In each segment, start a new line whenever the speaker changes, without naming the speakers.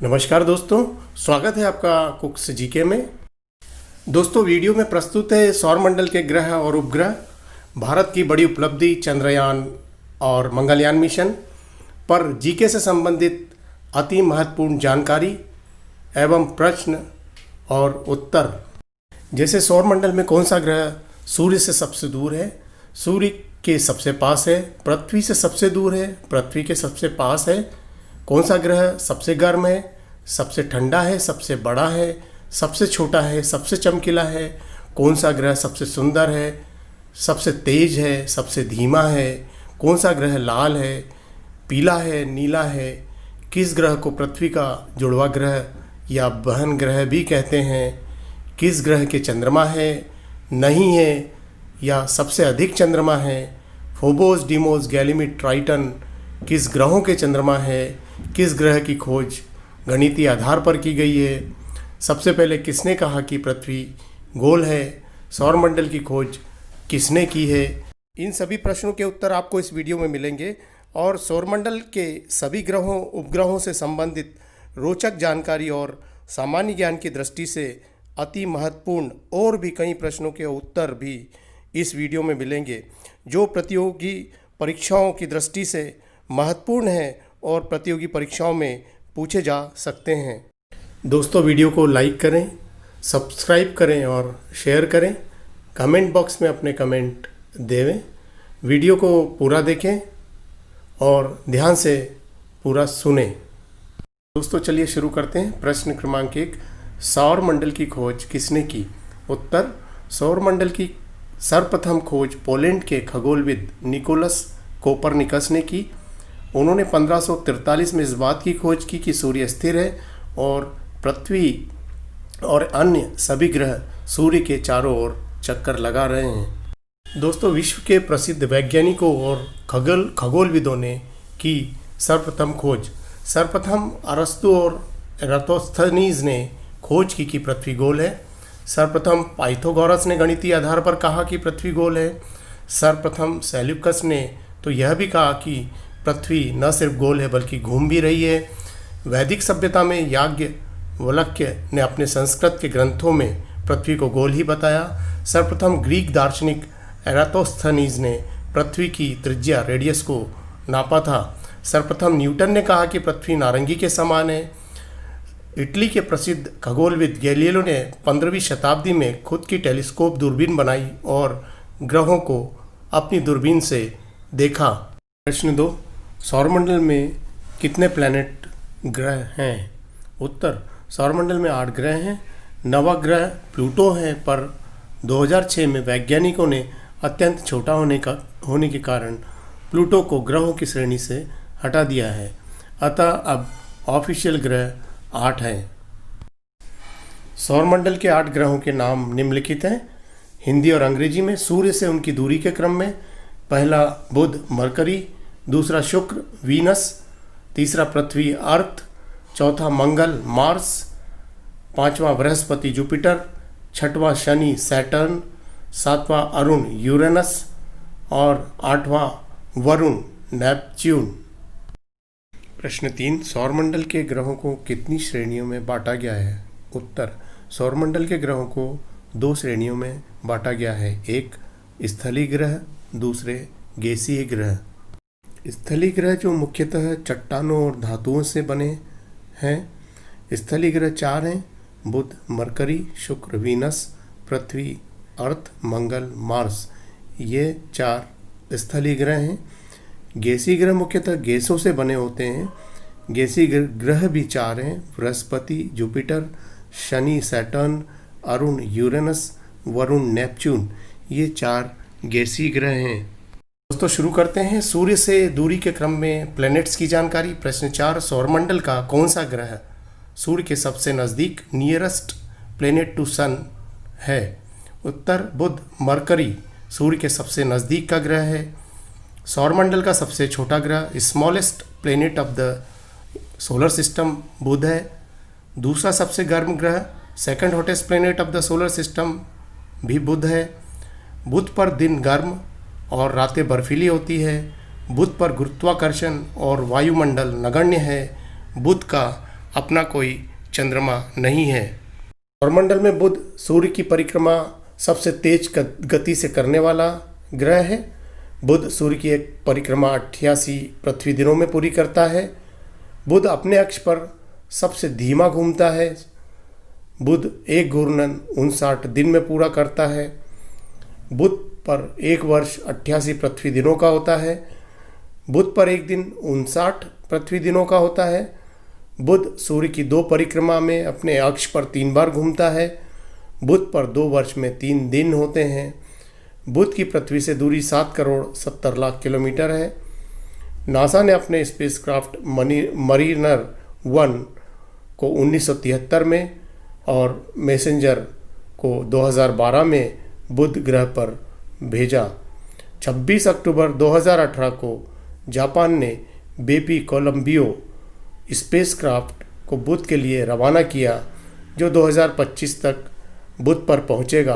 नमस्कार दोस्तों, स्वागत है आपका कुक्स जीके में। दोस्तों, वीडियो में प्रस्तुत है सौरमंडल के ग्रह और उपग्रह, भारत की बड़ी उपलब्धि चंद्रयान और मंगलयान मिशन पर जीके से संबंधित अति महत्वपूर्ण जानकारी एवं प्रश्न और उत्तर। जैसे सौरमंडल में कौन सा ग्रह सूर्य से सबसे दूर है, सूर्य के सबसे पास है, पृथ्वी से सबसे दूर है, पृथ्वी के सबसे पास है, कौन सा ग्रह सबसे गर्म है, सबसे ठंडा है, सबसे बड़ा है, सबसे छोटा है, सबसे चमकीला है, कौन सा ग्रह सबसे सुंदर है, सबसे तेज है, सबसे धीमा है, कौन सा ग्रह लाल है, पीला है, नीला है, किस ग्रह को पृथ्वी का जुड़वा ग्रह या बहन ग्रह भी कहते हैं, किस ग्रह के चंद्रमा है, नहीं है या सबसे अधिक चंद्रमा है, फोबोस, डीमोस, गैलीमिड, ट्राइटन किस ग्रहों के चंद्रमा है, किस ग्रह की खोज गणितीय आधार पर की गई है, सबसे पहले किसने कहा कि पृथ्वी गोल है, सौरमंडल की खोज किसने की है। इन सभी प्रश्नों के उत्तर आपको इस वीडियो में मिलेंगे और सौरमंडल के सभी ग्रहों उपग्रहों से संबंधित रोचक जानकारी और सामान्य ज्ञान की दृष्टि से अति महत्वपूर्ण और भी कई प्रश्नों के उत्तर भी इस वीडियो में मिलेंगे, जो प्रतियोगी परीक्षाओं की दृष्टि से महत्वपूर्ण है और प्रतियोगी परीक्षाओं में पूछे जा सकते हैं। दोस्तों, वीडियो को लाइक करें, सब्सक्राइब करें और शेयर करें। कमेंट बॉक्स में अपने कमेंट देवें। वीडियो को पूरा देखें और ध्यान से पूरा सुनें। दोस्तों, चलिए शुरू करते हैं। प्रश्न क्रमांक 1, सौरमंडल की खोज किसने की? उत्तर, सौरमंडल की सर्वप्रथम खोज पोलैंड के खगोलविद निकोलस कोपरनिकस ने की। उन्होंने 1543 में इस बात की खोज की कि सूर्य स्थिर है और पृथ्वी और अन्य सभी ग्रह सूर्य के चारों ओर चक्कर लगा रहे हैं। दोस्तों, विश्व के प्रसिद्ध वैज्ञानिकों और खगोलविदों ने की सर्वप्रथम खोज। सर्वप्रथम अरस्तु और एरातोस्थनीज ने खोज की कि पृथ्वी गोल है। सर्वप्रथम पाइथागोरस ने गणितीय आधार पर कहा कि पृथ्वी गोल है। सर्वप्रथम सेल्यूकस ने तो यह भी कहा कि पृथ्वी न सिर्फ गोल है बल्कि घूम भी रही है। वैदिक सभ्यता में याज्ञवल्क्य ने अपने संस्कृत के ग्रंथों में पृथ्वी को गोल ही बताया। सर्वप्रथम ग्रीक दार्शनिक एरातोस्थनीज ने पृथ्वी की त्रिज्या रेडियस को नापा था। सर्वप्रथम न्यूटन ने कहा कि पृथ्वी नारंगी के समान है। इटली के प्रसिद्ध खगोलविद गैलीलियो ने 15वीं शताब्दी में खुद की टेलीस्कोप दूरबीन बनाई और ग्रहों को अपनी दूरबीन से देखा। प्रश्न 2, सौरमंडल में कितने प्लैनेट ग्रह हैं? उत्तर, सौरमंडल में 8 ग्रह हैं। नवा ग्रह प्लूटो है, पर 2006 में वैज्ञानिकों ने अत्यंत छोटा होने के कारण प्लूटो को ग्रहों की श्रेणी से हटा दिया है। अतः अब ऑफिशियल ग्रह 8 हैं। सौरमंडल के 8 ग्रहों के नाम निम्नलिखित हैं। हिंदी और अंग्रेजी में सूर्य से उनकी दूरी के क्रम में: पहला बुध मरकरी, दूसरा शुक्र वीनस, तीसरा पृथ्वी अर्थ, चौथा मंगल मार्स, पांचवा बृहस्पति जुपिटर, छठवां शनि सैटर्न, सातवां अरुण यूरेनस और आठवां वरुण नेपच्यून। प्रश्न 3, सौरमंडल के ग्रहों को कितनी श्रेणियों में बांटा गया है? उत्तर, सौरमंडल के ग्रहों को 2 श्रेणियों में बांटा गया है। एक स्थलीय ग्रह, दूसरे गैसीय ग्रह। स्थलीय ग्रह जो मुख्यतः चट्टानों और धातुओं से बने हैं। स्थलीय ग्रह 4 हैं: बुध मरकरी, शुक्र वीनस, पृथ्वी अर्थ, मंगल मार्स। ये 4 स्थलीय ग्रह हैं। गैसीय ग्रह मुख्यतः गैसों से बने होते हैं। गैसीय ग्रह भी 4 हैं: Brihaspati Jupiter, Shani Saturn, Arun Uranus, Varun Neptune. ये 4 गैसीय ग्रह हैं। दोस्तों, शुरू करते हैं सूर्य से दूरी के क्रम में प्लैनेट्स की जानकारी। प्रश्न 4, सौरमंडल का कौन सा ग्रह सूर्य के सबसे नज़दीक नियरेस्ट प्लैनेट टू सन है? उत्तर, बुध मरकरी सूर्य के सबसे नज़दीक का ग्रह है। सौरमंडल का सबसे छोटा ग्रह smallest planet of the solar system Budh है। दूसरा सबसे गर्म ग्रह second hottest planet of the solar system भी बुध है। बुध पर दिन गर्म और रातें बर्फीली होती है। बुध पर गुरुत्वाकर्षण और वायुमंडल नगण्य है। बुध का अपना कोई चंद्रमा नहीं है। सौरमंडल में बुध सूर्य की परिक्रमा सबसे तेज गति से करने वाला ग्रह है। बुध सूर्य की एक परिक्रमा 88 पृथ्वी दिनों में पूरी करता है। बुध अपने अक्ष पर सबसे धीमा घूमता है। बुध एक घूर्णन 59 दिन में पूरा करता है। बुध पर एक वर्ष 88 पृथ्वी दिनों का होता है। बुध पर एक दिन 59 पृथ्वी दिनों का होता है। बुध सूर्य की 2 परिक्रमा में अपने अक्ष पर 3 बार घूमता है। बुध पर 2 वर्ष में 3 दिन होते हैं। बुध की पृथ्वी से दूरी 7 करोड़ 70 लाख किलोमीटर है। नासा ने अपने स्पेसक्राफ्ट मरीनर 1 को 1973 में और मैसेंजर को 2012 में बुध ग्रह पर भेजा। 26 अक्टूबर 2018 को जापान ने बेपी कोलंबियो स्पेसक्राफ्ट को बुध के लिए रवाना किया, जो 2025 तक बुध पर पहुंचेगा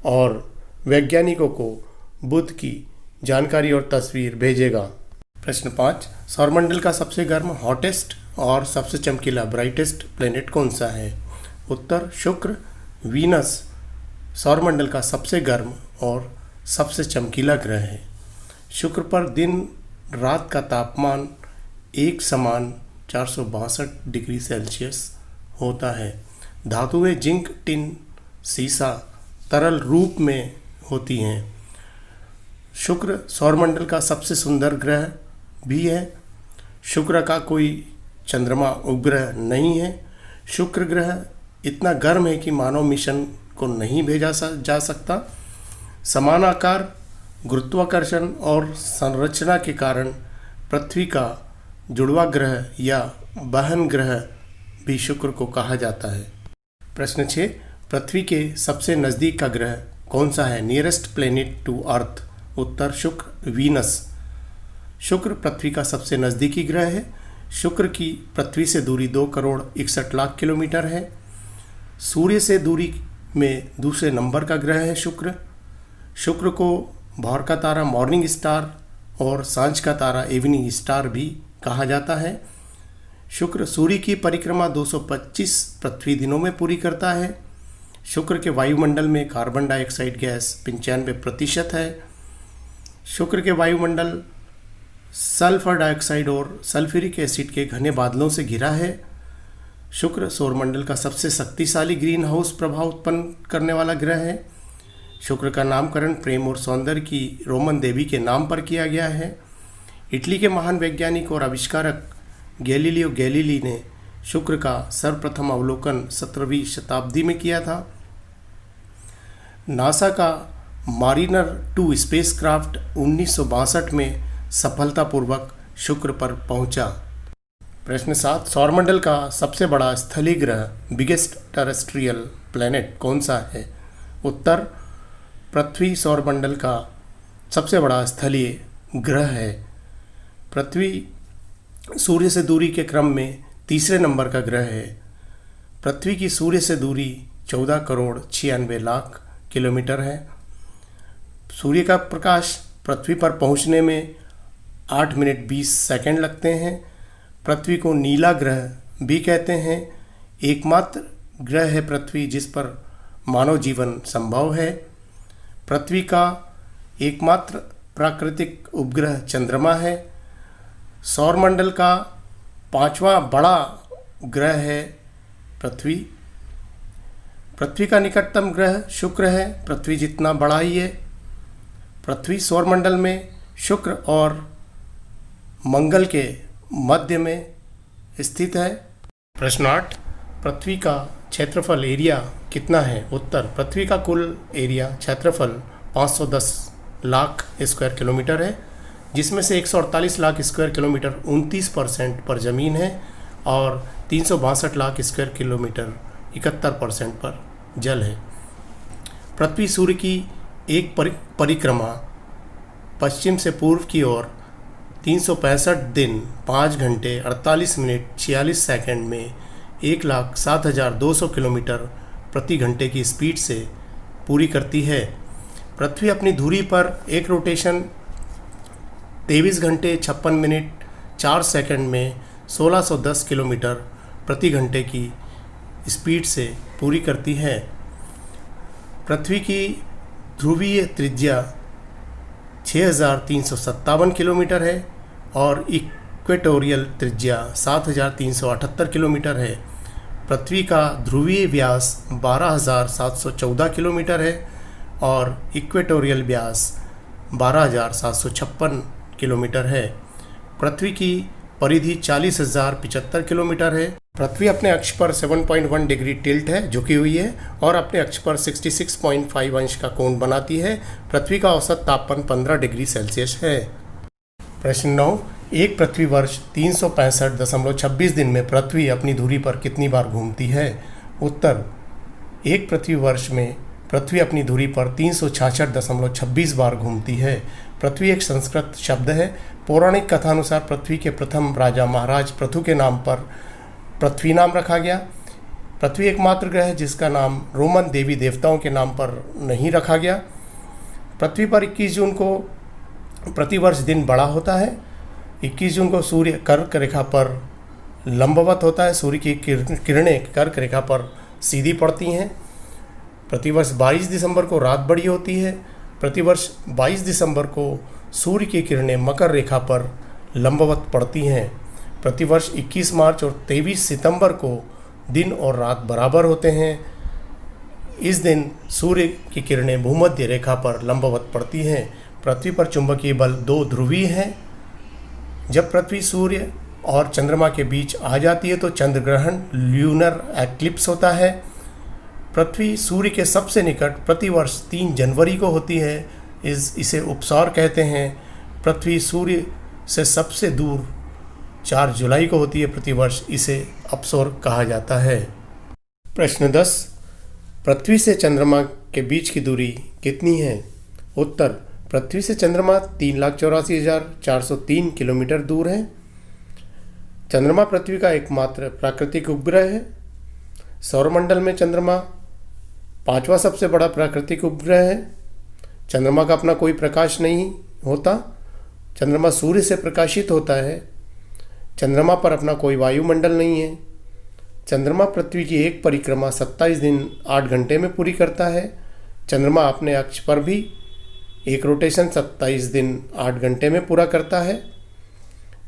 और वैज्ञानिकों को बुध की जानकारी और तस्वीर भेजेगा। प्रश्न 5, सौरमंडल का सबसे गर्म हॉटेस्ट और सबसे चमकीला ब्राइटेस्ट प्लेनेट कौन सा है? उत्तर शुक्र। वीनस सौरमंडल का सबसे गर्म और सबसे चमकीला ग्रह है। शुक्र पर दिन रात का तापमान एक समान 462 डिग्री सेल्सियस होता है। धातुएं जिंक, टिन, सीसा तरल रूप में होती हैं। शुक्र सौरमंडल का सबसे सुंदर ग्रह भी है। शुक्र का कोई चंद्रमा उपग्रह नहीं है। शुक्र ग्रह इतना गर्म है कि मानव मिशन को नहीं भेजा जा सकता। समान आकार, गुरुत्वाकर्षण और संरचना के कारण पृथ्वी का जुड़वा ग्रह या बहन ग्रह भी शुक्र को कहा जाता है। प्रश्न 6, पृथ्वी के सबसे नज़दीक का ग्रह कौन सा है? Nearest planet to earth. उत्तर शुक्र, वीनस। शुक्र पृथ्वी का सबसे नज़दीकी ग्रह है। शुक्र की पृथ्वी से दूरी 2 करोड़ 61 लाख किलोमीटर है। सूर्य से दूरी में दूसरे नंबर का ग्रह है शुक्र। शुक्र को भोर का तारा मॉर्निंग स्टार और सांझ का तारा इवनिंग स्टार भी कहा जाता है। शुक्र सूर्य की परिक्रमा 225 पृथ्वी दिनों में पूरी करता है। शुक्र के वायुमंडल में कार्बन डाइऑक्साइड गैस 95% है। शुक्र के वायुमंडल सल्फर डाइऑक्साइड और सल्फ्यूरिक एसिड के घने बादलों से घिरा है। शुक्र सौरमंडल का सबसे शक्तिशाली ग्रीन हाउस प्रभाव उत्पन्न करने वाला ग्रह है। शुक्र का नामकरण प्रेम और सौंदर्य की रोमन देवी के नाम पर किया गया है। इटली के महान वैज्ञानिक और आविष्कारक गैलीलियो गैलीली ने शुक्र का सर्वप्रथम अवलोकन 17वीं शताब्दी में किया था। नासा का मारिनर 2 स्पेसक्राफ्ट 1962 में सफलतापूर्वक शुक्र पर पहुंचा। प्रश्न 7, सौरमंडल का सबसे बड़ा स्थलीय ग्रह बिगेस्ट टेरेस्ट्रियल प्लैनेट कौन सा है? उत्तर पृथ्वी सौरमंडल का सबसे बड़ा स्थलीय ग्रह है। पृथ्वी सूर्य से दूरी के क्रम में तीसरे नंबर का ग्रह है। पृथ्वी की सूर्य से दूरी 14 करोड़ 96 लाख किलोमीटर है। सूर्य का प्रकाश पृथ्वी पर पहुंचने में 8 मिनट 20 सेकंड लगते हैं। पृथ्वी को नीला ग्रह भी कहते हैं। एकमात्र ग्रह है पृथ्वी जिस पर मानव जीवन संभव है। पृथ्वी का एकमात्र प्राकृतिक उपग्रह चंद्रमा है। सौरमंडल का 5वां बड़ा ग्रह है पृथ्वी। पृथ्वी का निकटतम ग्रह शुक्र है। पृथ्वी जितना बड़ा ही है। पृथ्वी सौरमंडल में शुक्र और मंगल के मध्य में स्थित है। प्रश्न 8, पृथ्वी का क्षेत्रफल एरिया कितना है? उत्तर पृथ्वी का कुल एरिया क्षेत्रफल 510 लाख स्क्वायर किलोमीटर है, जिसमें से 148 लाख स्क्वायर किलोमीटर 29% पर ज़मीन है और 362 लाख स्क्वायर किलोमीटर 71% पर जल है। पृथ्वी सूर्य की एक परिक्रमा पश्चिम से पूर्व की ओर 365 दिन 5 घंटे 48 मिनट 46 सेकंड में 1,07,200 किलोमीटर प्रति घंटे की स्पीड से पूरी करती है। पृथ्वी अपनी धुरी पर एक रोटेशन 23 घंटे 56 मिनट 4 सेकंड में 1610 किलोमीटर प्रति घंटे की स्पीड से पूरी करती है। पृथ्वी की ध्रुवीय त्रिज्या 6,357 किलोमीटर है और इक्वेटोरियल त्रिज्या 7,378 किलोमीटर है। पृथ्वी का ध्रुवीय व्यास 12,714 किलोमीटर है और इक्वेटोरियल व्यास 12,756 किलोमीटर है। पृथ्वी की परिधि 40,075 किलोमीटर है। पृथ्वी अपने अक्ष पर 7.1 डिग्री टिल्ट है, झुकी हुई है और अपने अक्ष पर 66.5 अंश का कोण बनाती है। पृथ्वी का औसत तापमान 15 डिग्री सेल्सियस है। प्रश्न 9, एक पृथ्वी वर्ष 365.26 दिन में पृथ्वी अपनी धुरी पर कितनी बार घूमती है? उत्तर, एक पृथ्वी वर्ष में पृथ्वी अपनी धुरी पर 366.26 बार घूमती है। पृथ्वी एक संस्कृत शब्द है। पौराणिक कथानुसार पृथ्वी के प्रथम राजा महाराज पृथु के नाम पर पृथ्वी नाम रखा गया। पृथ्वी एकमात्र ग्रह है जिसका नाम रोमन देवी देवताओं के नाम पर नहीं रखा गया। पृथ्वी पर 21 जून को प्रतिवर्ष दिन बड़ा होता है। 21 जून को सूर्य कर्क रेखा पर लंबवत होता है। सूर्य की किरणें कर्क रेखा पर सीधी पड़ती हैं। प्रतिवर्ष 22 दिसंबर को रात बड़ी होती है। प्रतिवर्ष 22 दिसंबर को सूर्य की किरणें मकर रेखा पर लंबवत पड़ती हैं। प्रतिवर्ष 21 मार्च और 23 सितंबर को दिन और रात बराबर होते हैं। इस दिन सूर्य की किरणें भूमध्य रेखा पर लंबवत पड़ती हैं। पृथ्वी पर चुंबकीय बल 2 ध्रुवीय है। जब पृथ्वी सूर्य और चंद्रमा के बीच आ जाती है तो चंद्र ग्रहण ल्यूनर एक्लिप्स होता है। पृथ्वी सूर्य के सबसे निकट प्रतिवर्ष 3 जनवरी को होती है। इसे उपसौर कहते हैं। पृथ्वी सूर्य से सबसे दूर 4 जुलाई को होती है। प्रतिवर्ष इसे अपसौर कहा जाता है। प्रश्न 10, पृथ्वी से चंद्रमा के बीच की दूरी कितनी है? उत्तर, पृथ्वी से चंद्रमा 3,84,403 किलोमीटर दूर है। चंद्रमा पृथ्वी का एकमात्र प्राकृतिक उपग्रह है। सौरमंडल में चंद्रमा 5वां सबसे बड़ा प्राकृतिक उपग्रह है। चंद्रमा का अपना कोई प्रकाश नहीं होता। चंद्रमा सूर्य से प्रकाशित होता है। चंद्रमा पर अपना कोई वायुमंडल नहीं है। चंद्रमा पृथ्वी की एक परिक्रमा 27 दिन 8 घंटे में पूरी करता है। चंद्रमा अपने अक्ष पर भी एक रोटेशन 27 दिन 8 घंटे में पूरा करता है।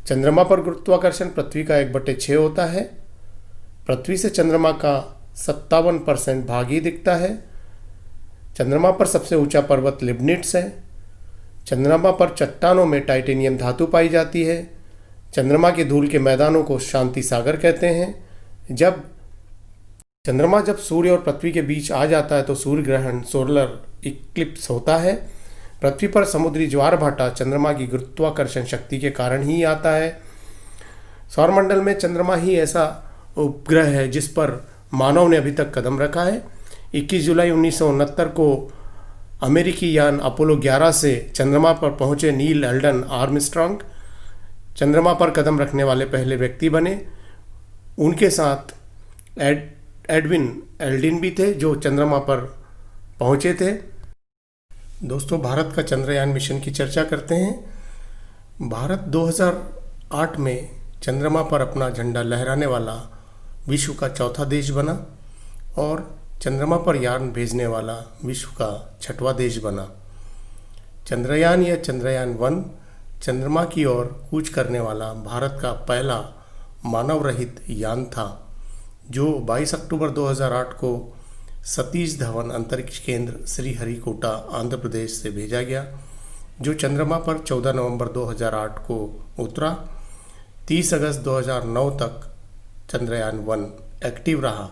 चंद्रमा पर गुरुत्वाकर्षण पृथ्वी का 1/6 होता है। पृथ्वी से चंद्रमा का 57% भाग ही दिखता है। चंद्रमा पर सबसे ऊंचा पर्वत लिबनिट्स है। चंद्रमा पर चट्टानों में टाइटेनियम धातु पाई जाती है। चंद्रमा के धूल के मैदानों को शांति सागर कहते हैं। चंद्रमा जब सूर्य और पृथ्वी के बीच आ जाता है तो सूर्य ग्रहण सोलर इक्लिप्स होता है। पृथ्वी पर समुद्री ज्वार भाटा चंद्रमा की गुरुत्वाकर्षण शक्ति के कारण ही आता है। सौरमंडल में चंद्रमा ही ऐसा उपग्रह है जिस पर मानव ने अभी तक कदम रखा है। 21 जुलाई 1969 को अमेरिकी यान अपोलो 11 से चंद्रमा पर पहुंचे नील एल्डन आर्मस्ट्रांग चंद्रमा पर कदम रखने वाले पहले व्यक्ति बने। उनके साथ एडविन एल्डिन भी थे जो चंद्रमा पर पहुंचे थे। दोस्तों, भारत का चंद्रयान मिशन की चर्चा करते हैं। भारत 2008 में चंद्रमा पर अपना झंडा लहराने वाला विश्व का चौथा देश बना और चंद्रमा पर यान भेजने वाला विश्व का 6वां देश बना। चंद्रयान या चंद्रयान 1 चंद्रमा की ओर कूच करने वाला भारत का पहला मानव रहित यान था जो 22 अक्टूबर 2008 को सतीश धवन अंतरिक्ष केंद्र श्रीहरिकोटा आंध्र प्रदेश से भेजा गया, जो चंद्रमा पर 14 नवंबर 2008 को उतरा। 30 अगस्त 2009 तक चंद्रयान 1 एक्टिव रहा।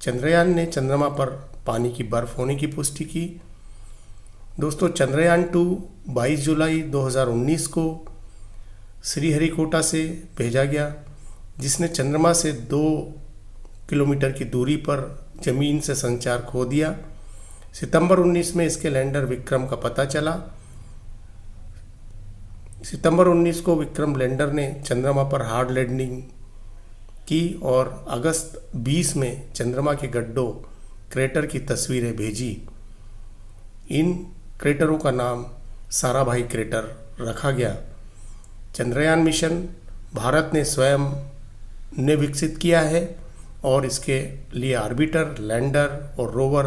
चंद्रयान ने चंद्रमा पर पानी की बर्फ होने की पुष्टि की। दोस्तों, चंद्रयान 2 22 जुलाई 2019 को श्रीहरिकोटा से भेजा गया, जिसने चंद्रमा से 2 किलोमीटर की दूरी पर जमीन से संचार खो दिया। सितंबर 19 में इसके लैंडर विक्रम का पता चला। सितंबर 19 को विक्रम लैंडर ने चंद्रमा पर हार्ड लैंडिंग की और अगस्त 20 में चंद्रमा के गड्ढों क्रेटर की तस्वीरें भेजी। इन क्रेटरों का नाम साराभाई क्रेटर रखा गया। चंद्रयान मिशन भारत ने स्वयं ने विकसित किया है और इसके लिए ऑर्बिटर, लैंडर और रोवर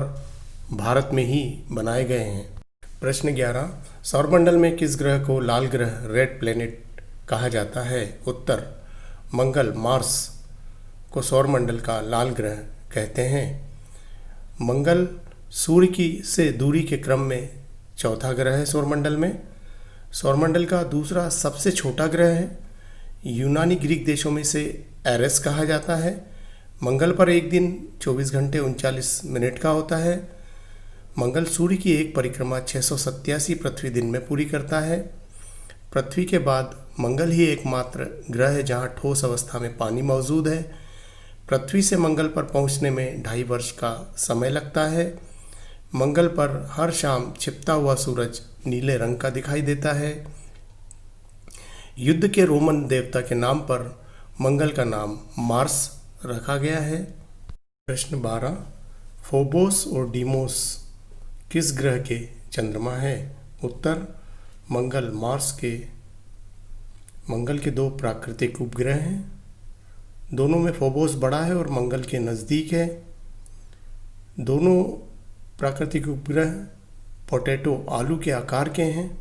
भारत में ही बनाए गए हैं। प्रश्न 11, सौरमंडल में किस ग्रह को लाल ग्रह, रेड प्लेनेट कहा जाता है? उत्तर, मंगल, मार्स को सौरमंडल का लाल ग्रह कहते हैं। मंगल सूर्य की से दूरी के क्रम में चौथा ग्रह है सौरमंडल में। सौरमंडल का दूसरा सबसे छोटा ग्रह है। यूनानी ग्रीक देशों में से एरेस कहा जाता है। मंगल पर एक दिन 24 घंटे 39 मिनट का होता है। मंगल सूर्य की एक परिक्रमा 687 पृथ्वी दिन में पूरी करता है। पृथ्वी के बाद मंगल ही एकमात्र ग्रह है जहां ठोस अवस्था में पानी मौजूद है। पृथ्वी से मंगल पर पहुंचने में 2.5 वर्ष का समय लगता है। मंगल पर हर शाम छिपता हुआ सूरज नीले रंग का दिखाई देता है। युद्ध के रोमन देवता के नाम पर मंगल का नाम मार्स रखा गया है। प्रश्न 12, फोबोस और डीमोस किस ग्रह के चंद्रमा है? उत्तर, मंगल के 2 प्राकृतिक उपग्रह हैं। दोनों में फोबोस बड़ा है और मंगल के नज़दीक है। दोनों प्राकृतिक उपग्रह पोटैटो, आलू के आकार के हैं।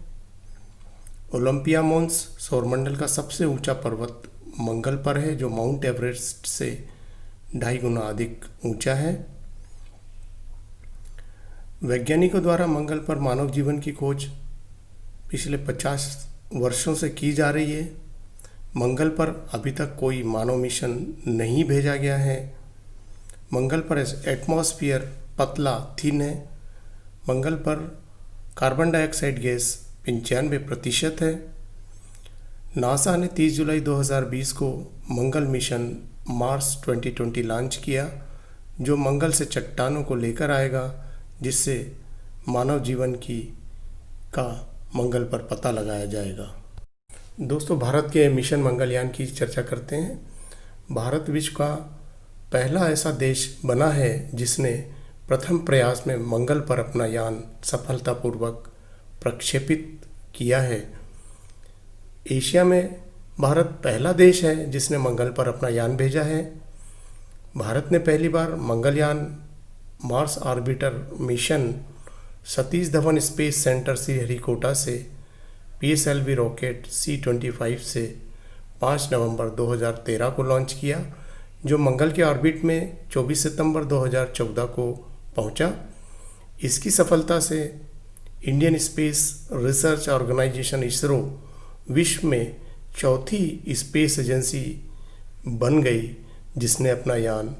ओलंपिया मोन्स सौरमंडल का सबसे ऊंचा पर्वत मंगल पर है, जो माउंट एवरेस्ट से 2.5 गुना अधिक ऊंचा है। वैज्ञानिकों द्वारा मंगल पर मानव जीवन की खोज पिछले 50 वर्षों से की जा रही है। मंगल पर अभी तक कोई मानव मिशन नहीं भेजा गया है। मंगल पर एटमॉस्फेयर पतला, थिन है। मंगल पर कार्बन डाइऑक्साइड गैस 95% है। नासा ने 30 जुलाई 2020 को मंगल मिशन मार्स 2020 लॉन्च किया, जो मंगल से चट्टानों को लेकर आएगा, जिससे मानव जीवन का मंगल पर पता लगाया जाएगा। दोस्तों, भारत के मिशन मंगलयान की चर्चा करते हैं। भारत विश्व का पहला ऐसा देश बना है जिसने प्रथम प्रयास में मंगल पर अपना यान सफलतापूर्वक प्रक्षेपित किया है। एशिया में भारत पहला देश है जिसने मंगल पर अपना यान भेजा है। भारत ने पहली बार Mangalyaan Mars orbiter mission Satish Dhawan space centre Sriharikota से PSLV रॉकेट C-25 से 5 नवंबर 2013 को लॉन्च किया, जो मंगल के ऑर्बिट में 24 सितंबर 2014 को पहुंचा। इसकी सफलता से Indian space research organisation ISRO विश्व में चौथी स्पेस एजेंसी बन गई जिसने अपना यान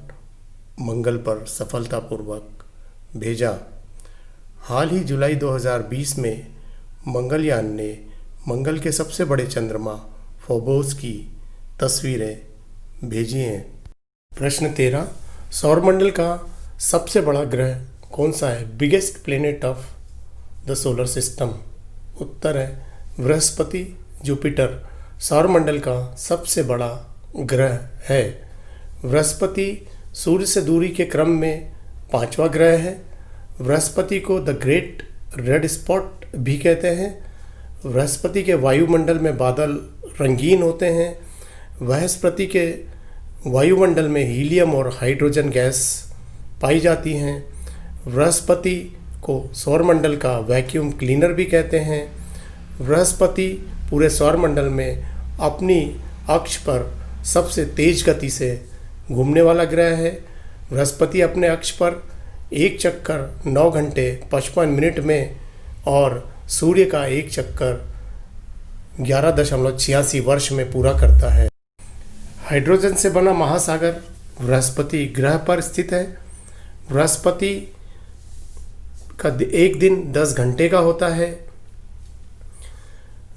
मंगल पर सफलतापूर्वक भेजा। हाल ही जुलाई 2020 में मंगलयान ने मंगल के सबसे बड़े चंद्रमा फोबोस की तस्वीरें भेजी हैं। प्रश्न 13, सौरमंडल का सबसे बड़ा ग्रह कौन सा है? Biggest planet of the solar system. उत्तर है बृहस्पति, जुपिटर सौरमंडल का सबसे बड़ा ग्रह है। बृहस्पति सूर्य से दूरी के क्रम में 5वां ग्रह है। बृहस्पति को द ग्रेट रेड स्पॉट भी कहते हैं। बृहस्पति के वायुमंडल में बादल रंगीन होते हैं। बृहस्पति के वायुमंडल में हीलियम और हाइड्रोजन गैस पाई जाती हैं। बृहस्पति को सौरमंडल का वैक्यूम क्लीनर भी कहते हैं। बृहस्पति पूरे सौरमंडल में अपनी अक्ष पर सबसे तेज गति से घूमने वाला ग्रह है। बृहस्पति अपने अक्ष पर एक चक्कर 9 घंटे 55 मिनट में और सूर्य का एक चक्कर 11.86 वर्ष में पूरा करता है। हाइड्रोजन से बना महासागर बृहस्पति ग्रह पर स्थित है। बृहस्पति का एक दिन 10 घंटे का होता है।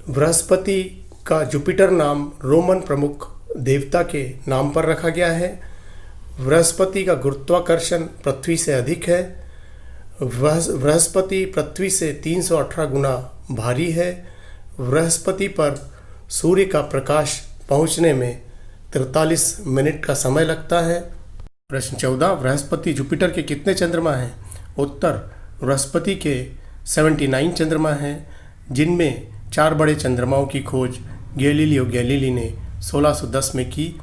बृहस्पति का जुपिटर नाम रोमन प्रमुख देवता के नाम पर रखा गया है। बृहस्पति का गुरुत्वाकर्षण पृथ्वी से अधिक है। बृहस्पति पृथ्वी से 318 गुना भारी है। बृहस्पति पर सूर्य का प्रकाश पहुंचने में 43 मिनट का समय लगता है। प्रश्न 14, बृहस्पति जुपिटर के कितने चंद्रमा हैं? उत्तर, बृहस्पति के 79 चंद्रमा हैं, जिनमें 4 बड़े चंद्रमाओं की खोज गैलीलियो गैलीली ने 1610 में की।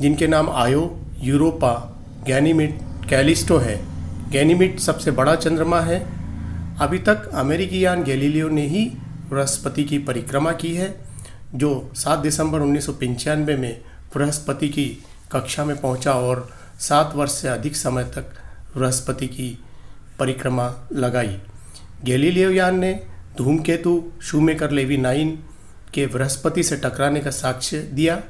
जिनके नाम आयो, यूरोपा, गैनीमीड, कैलिस्टो है। गैनीमीड सबसे बड़ा चंद्रमा है। अभी तक अमेरिकी यान गैलीलियो ने ही बृहस्पति की परिक्रमा की है, जो 7 दिसंबर 1995 में बृहस्पति की कक्षा में पहुंचा और 7 वर्ष से अधिक समय तक बृहस्पति की परिक्रमा लगाई। गैलीलियो यान ने धूमकेतु शूमेकर लेवी 9 के बृहस्पति से टकराने का साक्ष्य दिया।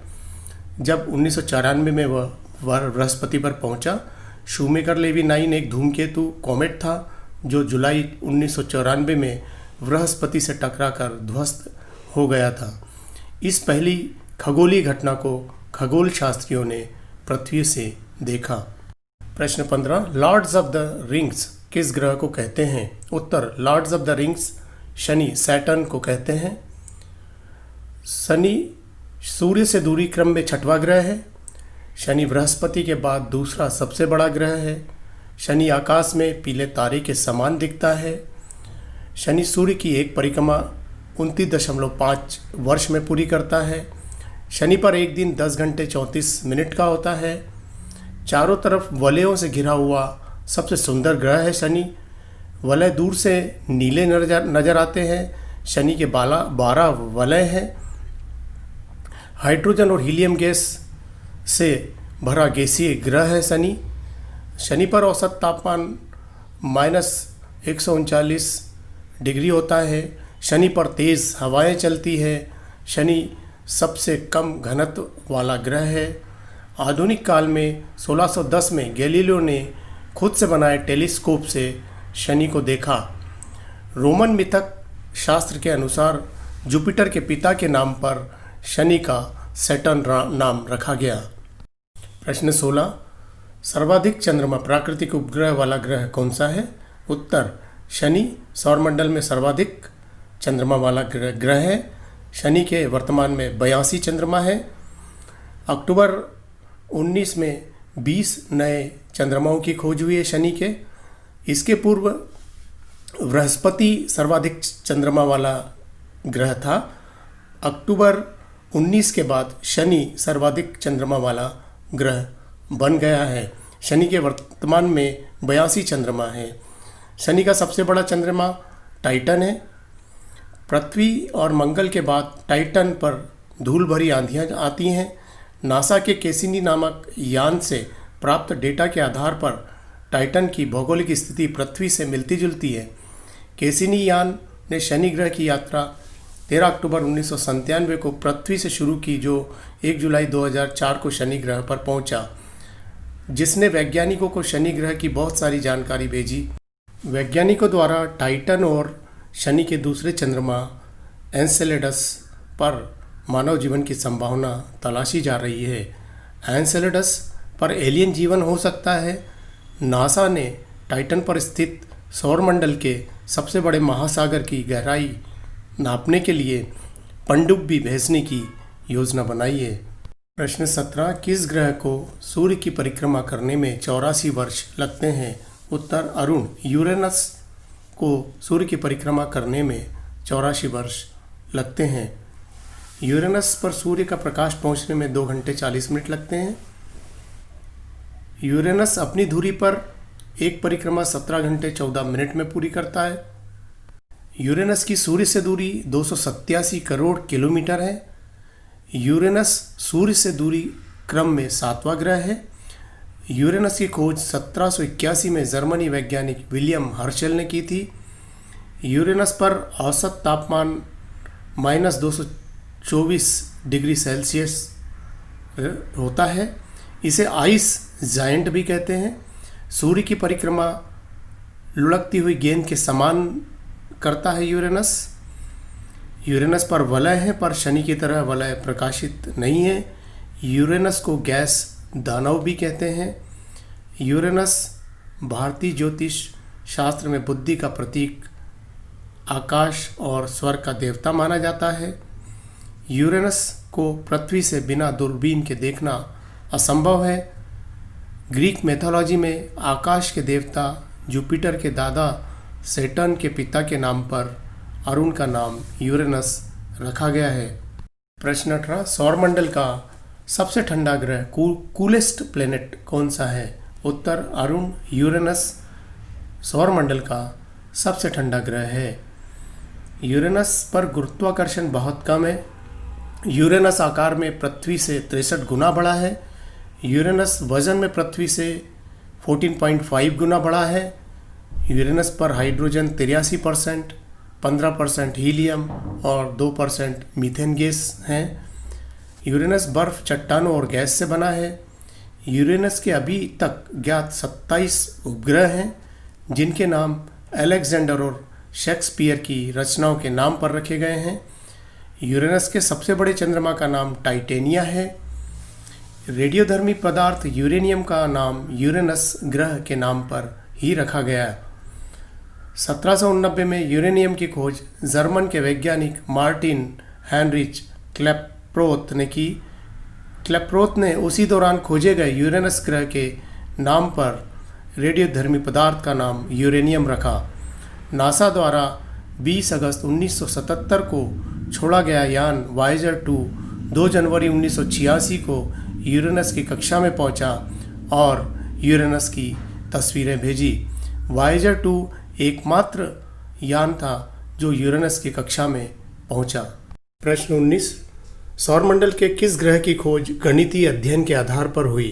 जब 1994 में वह बृहस्पति पर पहुंचा, शूमेकर लेवी 9 एक धूमकेतु कॉमेट था जो जुलाई 1994 में बृहस्पति से टकराकर ध्वस्त हो गया था। इस पहली खगोलीय घटना को खगोल शास्त्रियों ने पृथ्वी से देखा। प्रश्न 15, लॉर्ड्स ऑफ द रिंग्स किस ग्रह को कहते हैं? उत्तर, lords of the rings Shani, Saturn को कहते हैं। शनि सूर्य से दूरी क्रम में छठवां ग्रह है। शनि बृहस्पति के बाद दूसरा सबसे बड़ा ग्रह है। शनि आकाश में पीले तारे के समान दिखता है। शनि सूर्य की एक परिक्रमा 29.5 वर्ष में पूरी करता है। शनि पर एक दिन 10 घंटे 34 मिनट का होता है। चारों तरफ वलयों से घिरा हुआ सबसे सुंदर ग्रह है शनि। वलय दूर से नीले नजर आते हैं। शनि के 12 वलय हैं। हाइड्रोजन और हीलियम गैस से भरा गैसीय ग्रह है शनि। शनि पर औसत तापमान -139 डिग्री होता है। शनि पर तेज़ हवाएं चलती है। शनि सबसे कम घनत्व वाला ग्रह है। आधुनिक काल में 1610 में गैलीलियो ने खुद से बनाए टेलीस्कोप से शनि को देखा। रोमन मिथक शास्त्र के अनुसार जुपिटर के पिता के नाम पर शनि का सैटर्न नाम रखा गया। प्रश्न 16, सर्वाधिक चंद्रमा प्राकृतिक उपग्रह वाला ग्रह कौन सा है? उत्तर, शनि सौरमंडल में सर्वाधिक चंद्रमा वाला ग्रह है। शनि के वर्तमान में 82 चंद्रमा है। अक्टूबर 19 में 20 नए चंद्रमाओं की खोज हुई है शनि के। इसके पूर्व बृहस्पति सर्वाधिक चंद्रमा वाला ग्रह था। अक्टूबर 19 के बाद शनि सर्वाधिक चंद्रमा वाला ग्रह बन गया है। शनि के वर्तमान में 82 चंद्रमा है। शनि का सबसे बड़ा चंद्रमा टाइटन है। पृथ्वी और मंगल के बाद टाइटन पर धूल भरी आंधियाँ आती हैं। नासा के कैसिनी नामक यान से प्राप्त डेटा के आधार पर टाइटन की भौगोलिक स्थिति पृथ्वी से मिलती जुलती है। कैसिनी यान ने शनि ग्रह की यात्रा 13 अक्टूबर 1997 को पृथ्वी से शुरू की, जो 1 जुलाई 2004 को शनि ग्रह पर पहुंचा, जिसने वैज्ञानिकों को शनि ग्रह की बहुत सारी जानकारी भेजी। वैज्ञानिकों द्वारा टाइटन और शनि के दूसरे चंद्रमा एनसेलेडस पर मानव जीवन की संभावना तलाशी जा रही है। एनसेलेडस पर एलियन जीवन हो सकता है। नासा ने टाइटन पर स्थित सौरमंडल के सबसे बड़े महासागर की गहराई नापने के लिए पनडुब्बी भेजने की योजना बनाई है। प्रश्न 17, किस ग्रह को सूर्य की परिक्रमा करने में 84 वर्ष लगते हैं? उत्तर, अरुण, यूरेनस को सूर्य की परिक्रमा करने में 84 वर्ष लगते हैं। यूरेनस पर सूर्य का प्रकाश पहुंचने में 2 घंटे 40 मिनट लगते हैं। यूरेनस अपनी धुरी पर एक परिक्रमा 17 घंटे 14 मिनट में पूरी करता है। यूरेनस की सूर्य से दूरी 287 करोड़ किलोमीटर है। यूरेनस सूर्य से दूरी क्रम में 7वां ग्रह है। यूरेनस की खोज 1781 में जर्मनी वैज्ञानिक विलियम हर्शेल ने की थी। यूरेनस पर औसत तापमान -224 डिग्री सेल्सियस होता है। इसे आइस जायंट भी कहते हैं। सूर्य की परिक्रमा लुढ़कती हुई गेंद के समान करता है यूरेनस। यूरेनस पर वलय है, पर शनि की तरह वलय प्रकाशित नहीं है। यूरेनस को गैस दानव भी कहते हैं। यूरेनस भारतीय ज्योतिष शास्त्र में बुद्धि का प्रतीक, आकाश और स्वर्ग का देवता माना जाता है। यूरेनस को पृथ्वी से बिना दूरबीन के देखना असंभव है। ग्रीक मैथोलॉजी में आकाश के देवता जुपिटर के दादा सैटर्न के पिता के नाम पर अरुण का नाम यूरेनस रखा गया है। प्रश्न 18, सौरमंडल का सबसे ठंडा ग्रह कूलेस्ट प्लेनेट कौन सा है? उत्तर अरुण, यूरेनस सौरमंडल का सबसे ठंडा ग्रह है। यूरेनस पर गुरुत्वाकर्षण बहुत कम है। यूरेनस आकार में पृथ्वी से 63 गुना बड़ा है। यूरेनस वजन में पृथ्वी से 14.5 गुना बड़ा है। यूरेनस पर हाइड्रोजन 83%, 15% हीलियम और 2% मीथेन गैस हैं। यूरेनस बर्फ, चट्टानों और गैस से बना है। यूरेनस के अभी तक ज्ञात 27 उपग्रह हैं, जिनके नाम अलेक्जेंडर और शेक्सपियर की रचनाओं के नाम पर रखे गए हैं। यूरेनस के सबसे बड़े चंद्रमा का नाम टाइटेनिया है। रेडियोधर्मी पदार्थ यूरेनियम का नाम यूरेनस ग्रह के नाम पर ही रखा गया। 1789 में यूरेनियम की खोज जर्मन के वैज्ञानिक मार्टिन हेनरिच क्लेप्रोथ ने की। क्लेप्रोथ ने उसी दौरान खोजे गए यूरेनस ग्रह के नाम पर रेडियोधर्मी पदार्थ का नाम यूरेनियम रखा। नासा द्वारा 20 अगस्त 1977 को छोड़ा गया यान वायेजर 2 2 जनवरी 1986 को यूरेनस की कक्षा में पहुंचा और यूरेनस की तस्वीरें भेजी। वायेजर 2 एकमात्र यान था जो यूरेनस की कक्षा में पहुंचा। प्रश्न 19, सौरमंडल के किस ग्रह की खोज गणितीय अध्ययन के आधार पर हुई?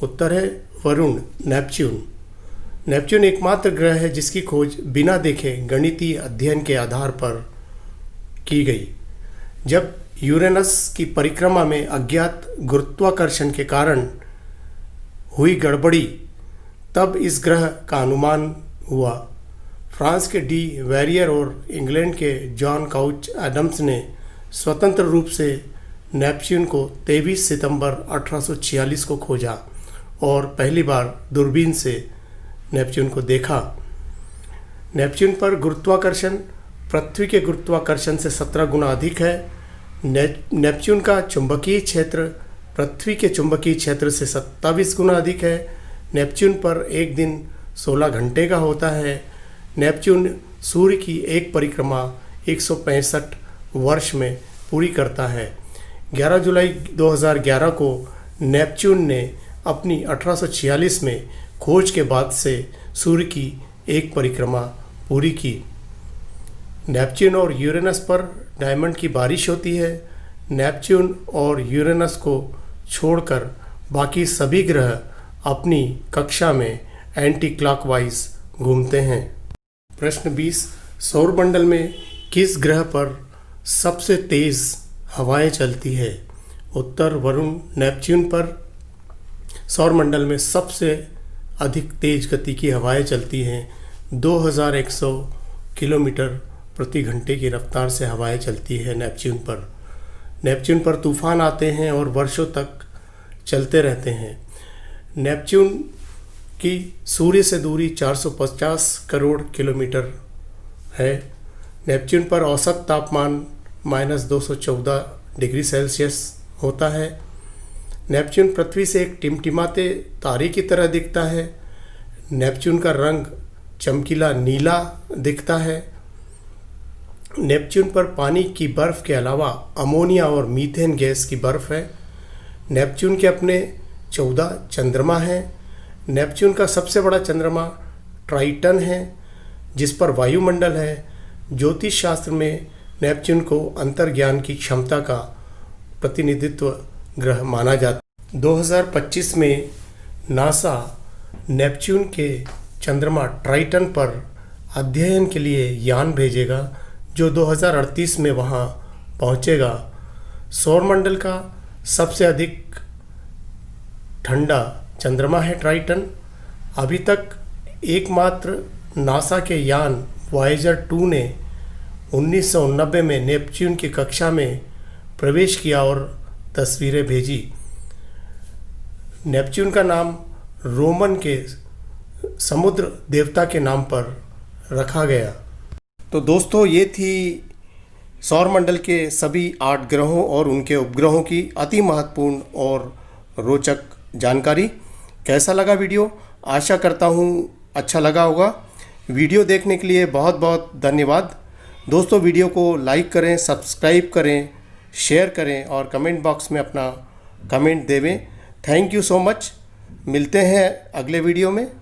उत्तर है वरुण, नेपच्यून। नेपच्यून एकमात्र ग्रह है जिसकी खोज बिना देखे गणितीय अध्ययन के आधार पर की गई। जब यूरेनस की परिक्रमा में अज्ञात गुरुत्वाकर्षण के कारण हुई गड़बड़ी, तब इस ग्रह का अनुमान हुआ। फ्रांस के डी वेरियर और इंग्लैंड के जॉन काउच एडम्स ने स्वतंत्र रूप से नेपच्यून को 23 सितंबर 1846 को खोजा और पहली बार दूरबीन से नेपच्यून को देखा। नेपच्यून पर गुरुत्वाकर्षण पृथ्वी के गुरुत्वाकर्षण से 17 गुना अधिक है। नेपच्यून का चुंबकीय क्षेत्र पृथ्वी के चुंबकीय क्षेत्र से 27 गुना अधिक है। नेपच्यून पर एक दिन 16 घंटे का होता है। नेपच्यून सूर्य की एक परिक्रमा 165 वर्ष में पूरी करता है। 11 जुलाई 2011 को नेपच्यून ने अपनी 1846 में खोज के बाद से सूर्य की एक परिक्रमा पूरी की। नेपच्यून और यूरेनस पर डायमंड की बारिश होती है। नेपच्यून और यूरेनस को छोड़कर बाकी सभी ग्रह अपनी कक्षा में एंटी क्लॉकवाइज घूमते हैं। प्रश्न 20, सौरमंडल में किस ग्रह पर सबसे तेज हवाएं चलती है? उत्तर वरुण, नेपच्यून पर सौरमंडल में सबसे अधिक तेज गति की हवाएं चलती हैं। 2100 किलोमीटर प्रति घंटे की रफ्तार से हवाएं चलती है नेपच्यून पर। नेपच्यून पर तूफान आते हैं और वर्षों तक चलते रहते हैं। नेपच्यून की सूर्य से दूरी 450 करोड़ किलोमीटर है। नेपच्यून पर औसत तापमान -214 डिग्री सेल्सियस होता है। नेपच्यून पृथ्वी से एक टिमटिमाते तारे की तरह दिखता है। नेपच्यून का रंग चमकीला नीला दिखता है। नेपच्यून पर पानी की बर्फ़ के अलावा अमोनिया और मीथेन गैस की बर्फ़ है। नेपच्यून के अपने 14 चंद्रमा हैं। नेपच्यून का सबसे बड़ा चंद्रमा ट्राइटन है, जिस पर वायुमंडल है। ज्योतिष शास्त्र में नेपच्यून को अंतर्ज्ञान की क्षमता का प्रतिनिधित्व ग्रह माना जाता है। 2025 में नासा नेपच्यून के चंद्रमा ट्राइटन पर अध्ययन के लिए यान भेजेगा, जो 2038 में वहां पहुंचेगा। सौरमंडल का सबसे अधिक ठंडा चंद्रमा है ट्राइटन। अभी तक एकमात्र नासा के यान वायेजर 2 ने 1990 में नेपच्यून की कक्षा में प्रवेश किया और तस्वीरें भेजी। नेपच्यून का नाम रोमन के समुद्र देवता के नाम पर रखा गया। तो दोस्तों, ये थी सौरमंडल के सभी 8 ग्रहों और उनके उपग्रहों की अति महत्वपूर्ण और रोचक जानकारी। कैसा लगा वीडियो? आशा करता हूँ अच्छा लगा होगा। वीडियो देखने के लिए बहुत बहुत धन्यवाद। दोस्तों, वीडियो को लाइक करें, सब्सक्राइब करें, शेयर करें और कमेंट बॉक्स में अपना कमेंट देवें। Thank you so much. मिलते हैं अगले वीडियो में।